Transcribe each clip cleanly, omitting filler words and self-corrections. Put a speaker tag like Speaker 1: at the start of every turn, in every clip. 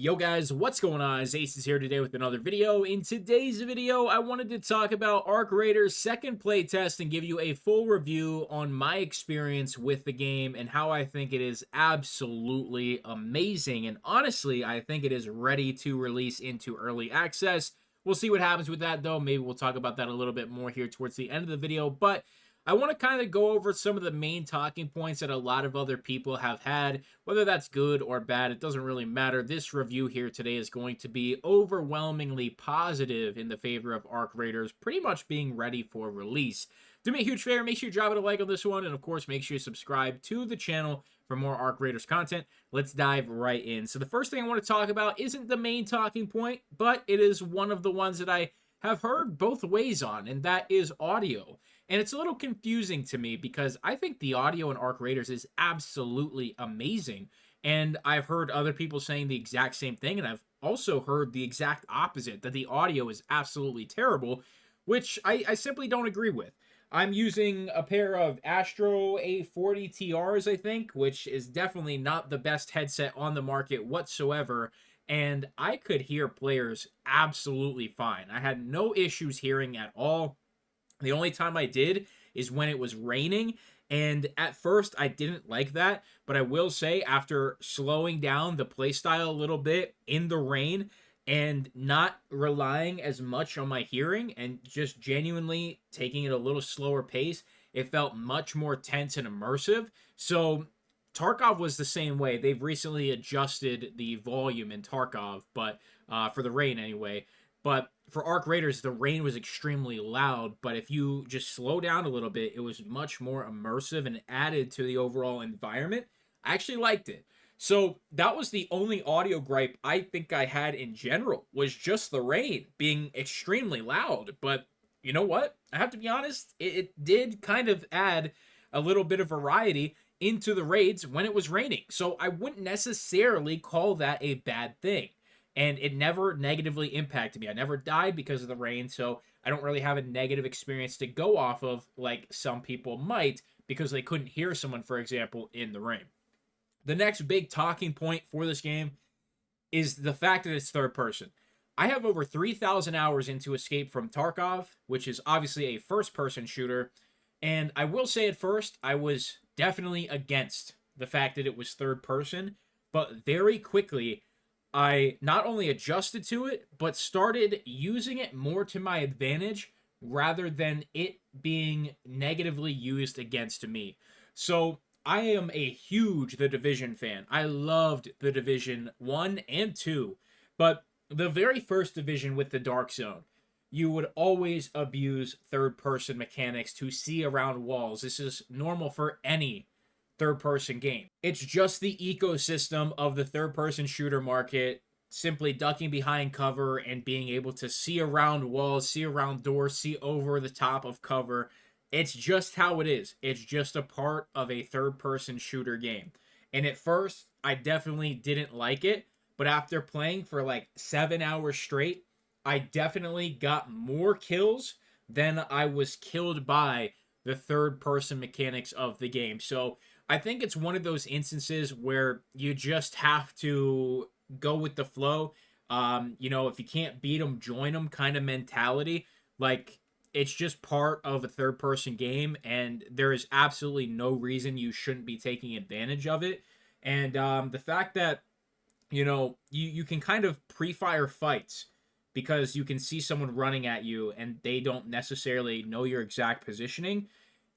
Speaker 1: Yo guys, what's going on? It's Ace is here today with another video. In today's video, I wanted to talk about Arc Raiders' second playtest and give you a full review on my experience with the game and how I think it is absolutely amazing. And honestly, I think it is ready to release into early access. We'll see what happens with that though. Maybe we'll talk about that a little bit more here towards the end of the video. But I want to kind of go over some of the main talking points that a lot of other people have had. Whether that's good or bad, it doesn't really matter. This review here today is going to be overwhelmingly positive in the favor of Arc Raiders pretty much being ready for release. Do me a huge favor, make sure you drop it a like on this one, and of course, make sure you subscribe to the channel for more Arc Raiders content. Let's dive right in. So the first thing I want to talk about isn't the main talking point, but it is one of the ones that I have heard both ways on, and that is audio. And it's a little confusing to me because I think the audio in Arc Raiders is absolutely amazing. And I've heard other people saying the exact same thing, and I've also heard the exact opposite, that the audio is absolutely terrible, which I simply don't agree with. I'm using a pair of Astro A40 TRs, I think, which is definitely not the best headset on the market whatsoever. And I could hear players absolutely fine. I had no issues hearing at all. The only time I did is when it was raining. And at first, I didn't like that. But I will say, after slowing down the playstyle a little bit in the rain and not relying as much on my hearing and just genuinely taking it a little slower pace, it felt much more tense and immersive. So Tarkov was the same way. They've recently adjusted the volume in Tarkov, but for the rain anyway. But for Arc Raiders, the rain was extremely loud, but if you just slow down a little bit, it was much more immersive and added to the overall environment. I actually liked it. So that was the only audio gripe I think I had in general, was just the rain being extremely loud. But you know what? I have to be honest, it did kind of add a little bit of variety into the raids when it was raining. So I wouldn't necessarily call that a bad thing, and it never negatively impacted me. I never died because of the rain, so I don't really have a negative experience to go off of like some people might because they couldn't hear someone, for example, in the rain. The next big talking point for this game is the fact that it's third person. I have over 3,000 hours into Escape from Tarkov, which is obviously a first person shooter, and I will say at first I was definitely against the fact that it was third person, but very quickly I not only adjusted to it, but started using it more to my advantage rather than it being negatively used against me. So I am a huge The Division fan. I loved The Division 1 and 2, but the very first Division with the Dark Zone, you would always abuse third person mechanics to see around walls. This is normal for any third person game. It's just the ecosystem of the third person shooter market, simply ducking behind cover and being able to see around walls, see around doors, see over the top of cover. It's just how it is. It's just a part of a third person shooter game. And at first, I definitely didn't like it, but after playing for like 7 hours straight, I definitely got more kills than I was killed by the third person mechanics of the game. So I think it's one of those instances where you just have to go with the flow. If you can't beat them, join them kind of mentality. Like, it's just part of a third person game, and there is absolutely no reason you shouldn't be taking advantage of it. And the fact that, you can kind of pre-fire fights because you can see someone running at you and they don't necessarily know your exact positioning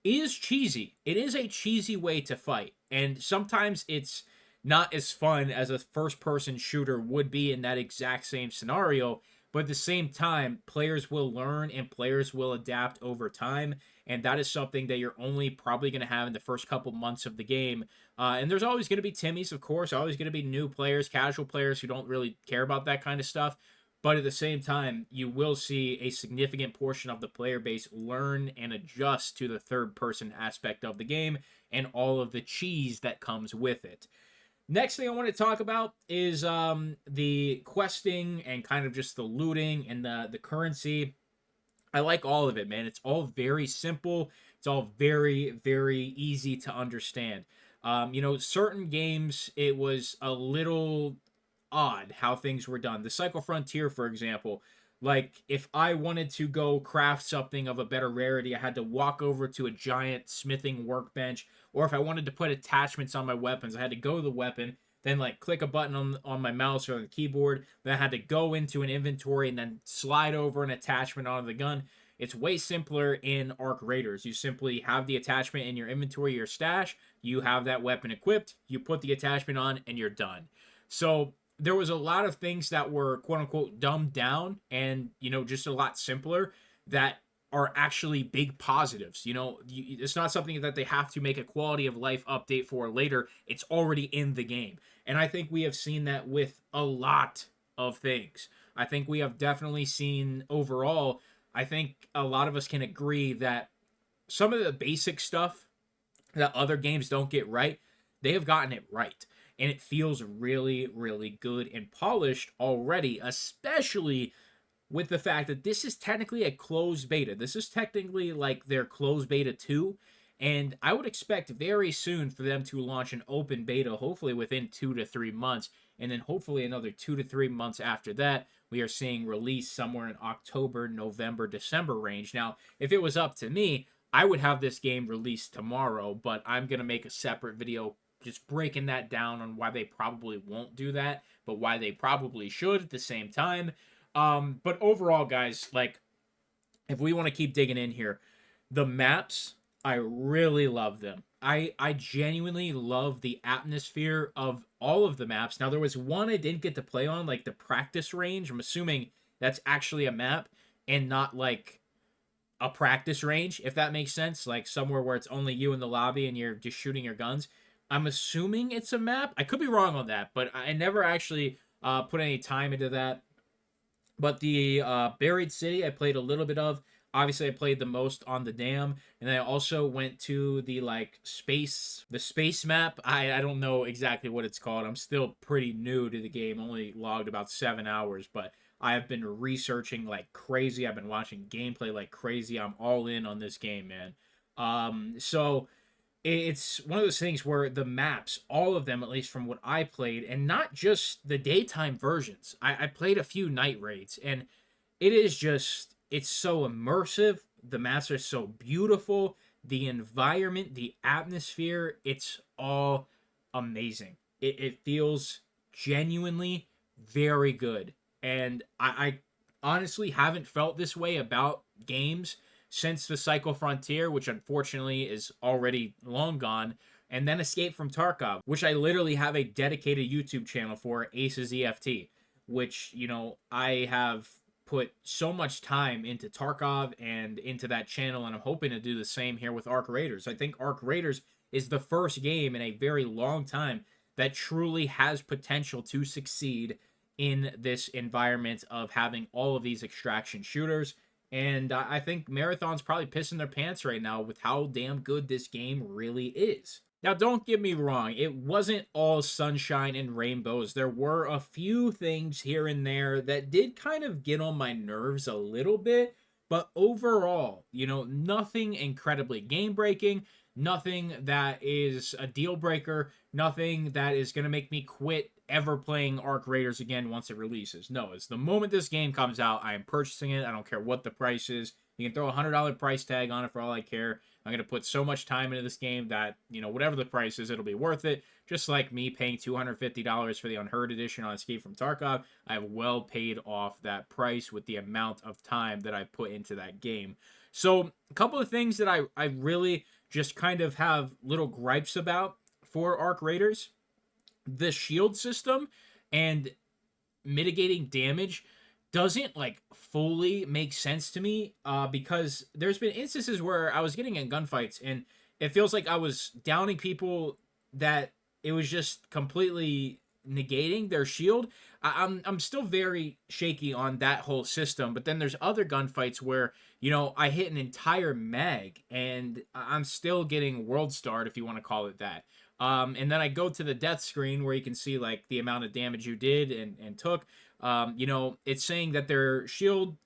Speaker 1: is cheesy. It is a cheesy way to fight. And sometimes it's not as fun as a first person shooter would be in that exact same scenario. But at the same time, players will learn and players will adapt over time. And that is something that you're only probably going to have in the first couple months of the game. And there's always going to be Timmies, of course, always going to be new players, casual players who don't really care about that kind of stuff. But at the same time, you will see a significant portion of the player base learn and adjust to the third person aspect of the game and all of the cheese that comes with it. Next thing I want to talk about is the questing and kind of just the looting and the currency. I like all of it, man. It's all very simple. It's all very, very easy to understand. Certain games, it was a little odd how things were done. The Cycle Frontier, for example, like if I wanted to go craft something of a better rarity, I had to walk over to a giant smithing workbench, or if I wanted to put attachments on my weapons, I had to go to the weapon, then like click a button on my mouse or the keyboard, then I had to go into an inventory and then slide over an attachment onto the gun. It's way simpler in Arc Raiders. You simply have the attachment in your inventory, your stash, you have that weapon equipped, you put the attachment on, and you're done. So there was a lot of things that were quote unquote dumbed down and, just a lot simpler that are actually big positives. It's not something that they have to make a quality of life update for later. It's already in the game. And I think we have seen that with a lot of things. I think we have definitely seen overall, I think a lot of us can agree that some of the basic stuff that other games don't get right, they have gotten it right. And it feels really, really good and polished already, especially with the fact that this is technically a closed beta. This is technically like their closed beta 2. And I would expect very soon for them to launch an open beta, hopefully within 2 to 3 months. And then hopefully another 2 to 3 months after that, we are seeing release somewhere in October, November, December range. Now, if it was up to me, I would have this game released tomorrow, but I'm going to make a separate video just breaking that down on why they probably won't do that, but why they probably should at the same time. But overall, guys, like, if we want to keep digging in here, the maps, I really love them. I genuinely love the atmosphere of all of the maps. Now, there was one I didn't get to play on, like the practice range. I'm assuming that's actually a map and not like a practice range, if that makes sense. Like somewhere where it's only you in the lobby and you're just shooting your guns. I'm assuming it's a map. I could be wrong on that, but I never actually put any time into that. But the Buried City, I played a little bit of. Obviously, I played the most on the dam, and then I also went to the the space map. I don't know exactly what it's called. I'm still pretty new to the game. Only logged about 7 hours, but I have been researching like crazy. I've been watching gameplay like crazy. I'm all in on this game, man. So it's one of those things where the maps, all of them, at least from what I played, and not just the daytime versions. I played a few night raids, and it is just, it's so immersive. The maps are so beautiful. The environment, the atmosphere, it's all amazing. It feels genuinely very good. And I honestly haven't felt this way about games since the Cycle Frontier, which unfortunately is already long gone, and then Escape from Tarkov, which I literally have a dedicated YouTube channel for, Aces EFT, which, I have put so much time into Tarkov and into that channel, and I'm hoping to do the same here with Arc Raiders. I think Arc Raiders is the first game in a very long time that truly has potential to succeed in this environment of having all of these extraction shooters. And I think Marathon's probably pissing their pants right now with how damn good this game really is. Now, don't get me wrong, it wasn't all sunshine and rainbows. There were a few things here and there that did kind of get on my nerves a little bit, but overall, nothing incredibly game breaking, nothing that is a deal breaker, nothing that is going to make me quit ever playing Arc Raiders again once it releases. No, it's the moment this game comes out, I am purchasing it. I don't care what the price is. You can throw a $100 price tag on it for all I care. I'm going to put so much time into this game that, whatever the price is, it'll be worth it. Just like me paying $250 for the Unheard Edition on Escape from Tarkov, I have well paid off that price with the amount of time that I put into that game. So, a couple of things that I really just kind of have little gripes about for Arc Raiders. The shield system and mitigating damage doesn't fully make sense to me, because there's been instances where I was getting in gunfights and it feels like I was downing people that it was just completely negating their shield. I'm still very shaky on that whole system, but then there's other gunfights where I hit an entire mag and I'm still getting world starred, if you want to call it that. And then I go to the death screen where you can see the amount of damage you did and took. It's saying that their shield,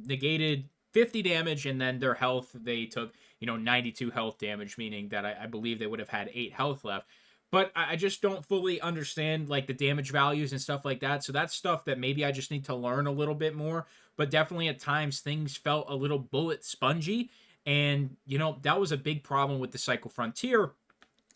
Speaker 1: negated 50 damage, and then their health, they took, 92 health damage, meaning that I believe they would have had 8 health left. but I just don't fully understand like the damage values and stuff like that. So that's stuff that maybe I just need to learn a little bit more. But definitely at times things felt a little bullet spongy. And, that was a big problem with the Cycle Frontier.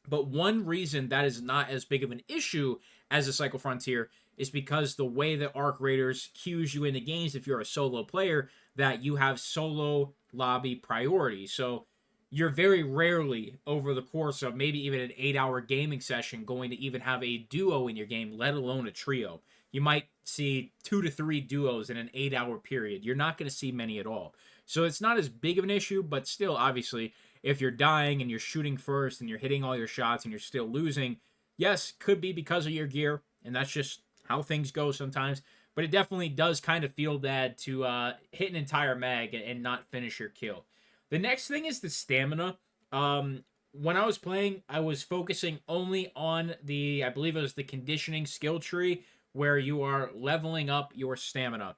Speaker 1: But one reason that is not as big of an issue as the Cycle Frontier is because the way that Arc Raiders queues you into games, if you're a solo player, that you have solo lobby priority. So you're very rarely over the course of maybe even an 8-hour gaming session going to even have a duo in your game, let alone a trio. You might see 2 to 3 duos in an 8-hour period. You're not going to see many at all. So it's not as big of an issue, but still, obviously, if you're dying and you're shooting first and you're hitting all your shots and you're still losing, yes, could be because of your gear, and that's just how things go sometimes. But it definitely does kind of feel bad to hit an entire mag and not finish your kill. The next thing is the stamina. When I was playing, I was focusing only on I believe it was the conditioning skill tree, where you are leveling up your stamina.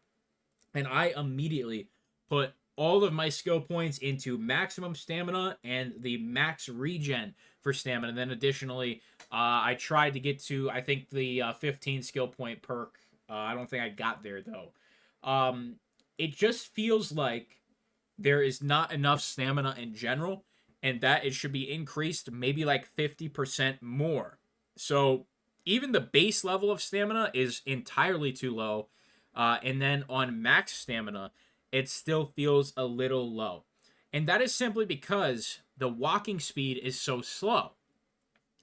Speaker 1: And I immediately put all of my skill points into maximum stamina and the max regen for stamina. And then additionally, I tried to get to, I think, the 15 skill point perk. I don't think I got there, though. It just feels like there is not enough stamina in general, and that it should be increased maybe like 50% more. So even the base level of stamina is entirely too low. And then on max stamina, it still feels a little low. And that is simply because the walking speed is so slow.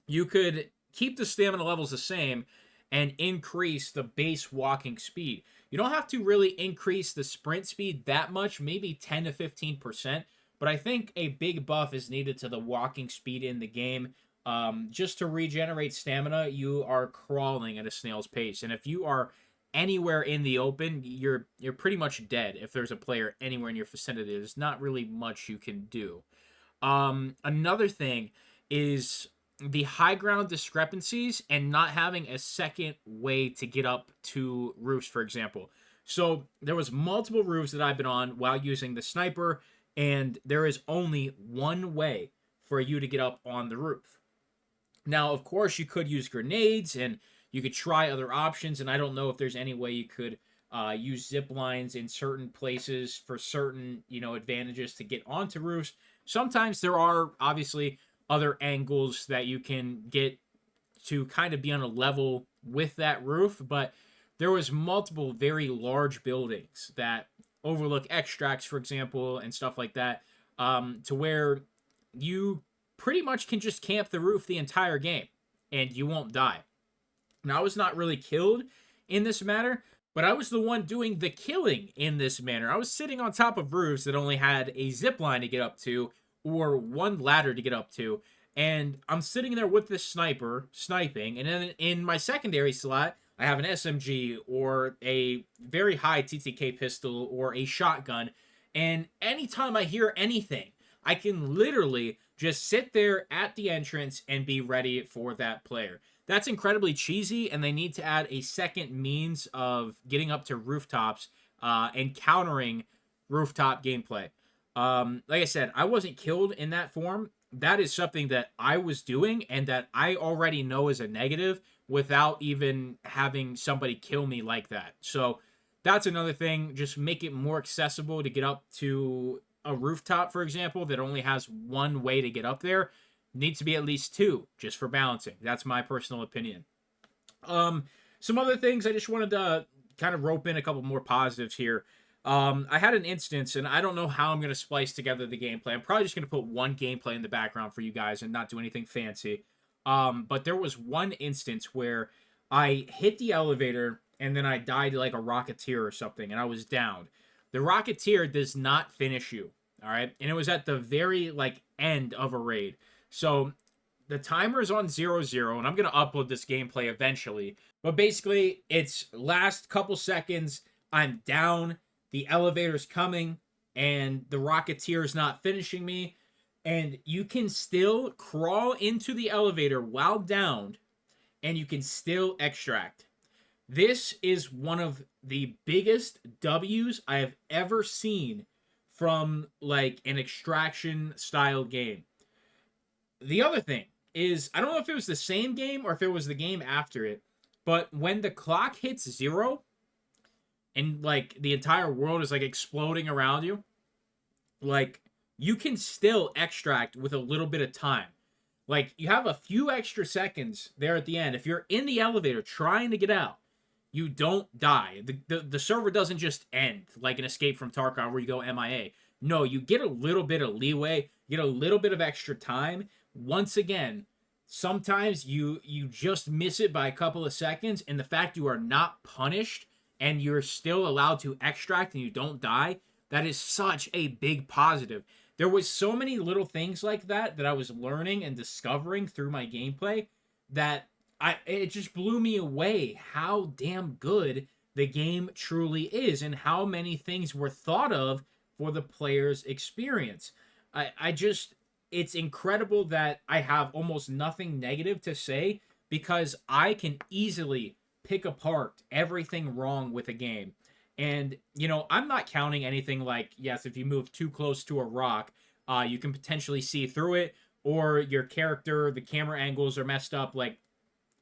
Speaker 1: You could keep the stamina levels the same and increase the base walking speed. You don't have to really increase the sprint speed that much, maybe 10 to 15%, but I think a big buff is needed to the walking speed in the game. Just to regenerate stamina, you are crawling at a snail's pace. And if you are anywhere in the open, you're pretty much dead. If there's a player anywhere in your vicinity, there's not really much you can do. Another thing is the high ground discrepancies and not having a second way to get up to roofs, for example. So there was multiple roofs that I've been on while using the sniper, and there is only one way for you to get up on the roof. Now, of course, you could use grenades and you could try other options, and I don't know if there's any way you could use zip lines in certain places for certain, advantages to get onto roofs. Sometimes there are obviously other angles that you can get to kind of be on a level with that roof, but there was multiple very large buildings that overlook extracts, for example, and stuff like that, to where you pretty much can just camp the roof the entire game and you won't die. Now, I was not really killed in this manner, but I was the one doing the killing in this manner. I was sitting on top of roofs that only had a zip line to get up to or one ladder to get up to, and I'm sitting there with this sniper sniping, and then in my secondary slot, I have an SMG or a very high TTK pistol or a shotgun, and anytime I hear anything, I can literally just sit there at the entrance and be ready for that player. That's incredibly cheesy, and they need to add a second means of getting up to rooftops and countering rooftop gameplay. Like I said, I wasn't killed in that form. That is something that I was doing and that I already know is a negative without even having somebody kill me like that. So that's another thing. Just make it more accessible to get up to a rooftop, for example, that only has one way to get up there. Needs to be at least two, just for balancing. That's my personal opinion. Some other things I just wanted to kind of rope in a couple more positives here. I had an instance, and I don't know how I'm going to splice together the gameplay. I'm probably just going to put one gameplay in the background for you guys and not do anything fancy. But there was one instance where I hit the elevator, and then I died like a Rocketeer or something, and I was downed. The Rocketeer does not finish you, all right? And it was at the very, end of a raid. So the timer is on 0-0, and I'm going to upload this gameplay eventually. But basically, it's last couple seconds, I'm down, the elevator's coming, and the Rocketeer's not finishing me. And you can still crawl into the elevator while downed, and you can still extract. This is one of the biggest W's I have ever seen from, an extraction style game. The other thing is I don't know if it was the same game or if it was the game after it, but when the clock hits 0 and like the entire world is like exploding around you, like you can still extract with a little bit of time. Like you have a few extra seconds there at the end. If you're in the elevator trying to get out, you don't die. The server doesn't just end like an Escape from Tarkov where you go MIA. No, you get a little bit of leeway, you get a little bit of extra time. Once again, sometimes you just miss it by a couple of seconds, and the fact you are not punished and you're still allowed to extract and you don't die, that is such a big positive. There was so many little things like that I was learning and discovering through my gameplay that it just blew me away how damn good the game truly is and how many things were thought of for the player's experience. I just it's incredible that I have almost nothing negative to say because I can easily pick apart everything wrong with a game. And, you know, I'm not counting anything like, yes, if you move too close to a rock, you can potentially see through it, or your character, the camera angles are messed up. Like,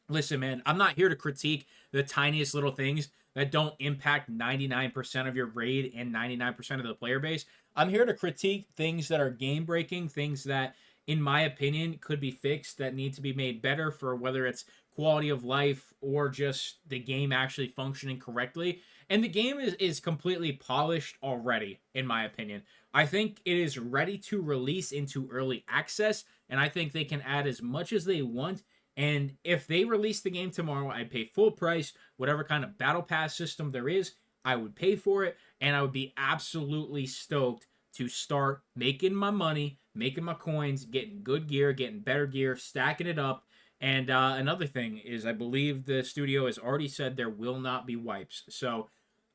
Speaker 1: listen, man, I'm not here to critique the tiniest little things that don't impact 99% of your raid and 99% of the player base. I'm here to critique things that are game breaking, things that, in my opinion, could be fixed, that need to be made better for whether it's quality of life or just the game actually functioning correctly. And the game is completely polished already, in my opinion. I think it is ready to release into early access, and I think they can add as much as they want. And if they release the game tomorrow, I'd pay full price. Whatever kind of battle pass system there is, I would pay for it. And I would be absolutely stoked to start making my money, making my coins, getting good gear, getting better gear, stacking it up. And another thing is, I believe the studio has already said there will not be wipes. So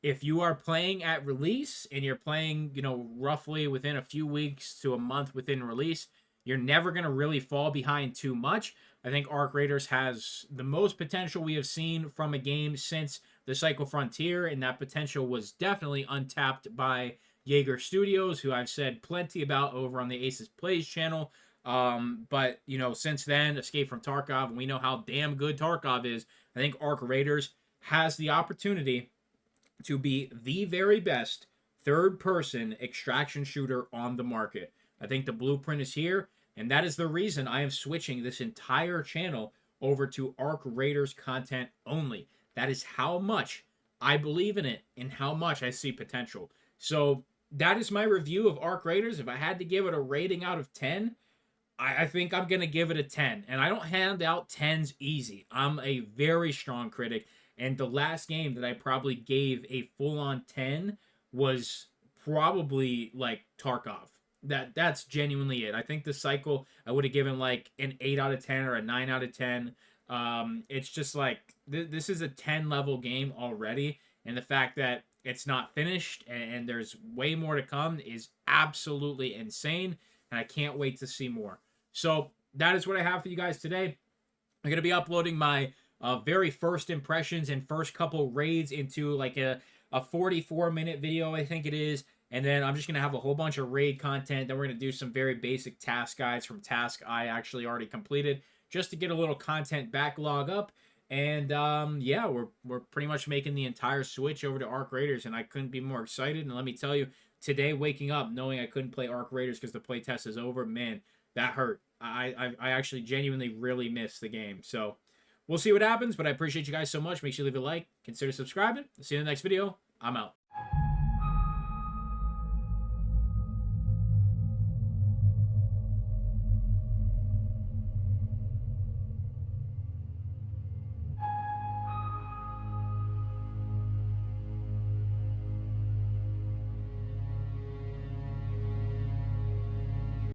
Speaker 1: if you are playing at release and you're playing, you know, roughly within a few weeks to a month within release, you're never going to really fall behind too much. I think Arc Raiders has the most potential we have seen from a game since the Cycle Frontier, and that potential was definitely untapped by Jaeger Studios, who I've said plenty about over on the Aces Plays channel. But, you know, since then, Escape from Tarkov, and we know how damn good Tarkov is, I think Arc Raiders has the opportunity to be the very best third-person extraction shooter on the market. I think the blueprint is here, and that is the reason I am switching this entire channel over to Arc Raiders content only. That is how much I believe in it and how much I see potential. So that is my review of Arc Raiders. If I had to give it a rating out of 10, I think I'm going to give it a 10. And I don't hand out 10s easy. I'm a very strong critic. And the last game that I probably gave a full-on 10 was probably like Tarkov. That's genuinely it. I think the cycle I would have given like an 8 out of 10 or a 9 out of 10. It's just like this is a 10 level game already, and the fact that it's not finished and there's way more to come is absolutely insane, and I can't wait to see more. So that is what I have for you guys today. I'm going to be uploading my very first impressions and first couple raids into like a 44-minute video, I think it is. And then I'm just going to have a whole bunch of raid content. Then we're going to do some very basic task guides from tasks I actually already completed just to get a little content backlog up. And yeah, we're pretty much making the entire switch over to Arc Raiders, and I couldn't be more excited. And let me tell you, today waking up knowing I couldn't play Arc Raiders because the playtest is over, man, that hurt. I actually genuinely really missed the game. So we'll see what happens, but I appreciate you guys so much. Make sure you leave a like, consider subscribing. See you in the next video. I'm out.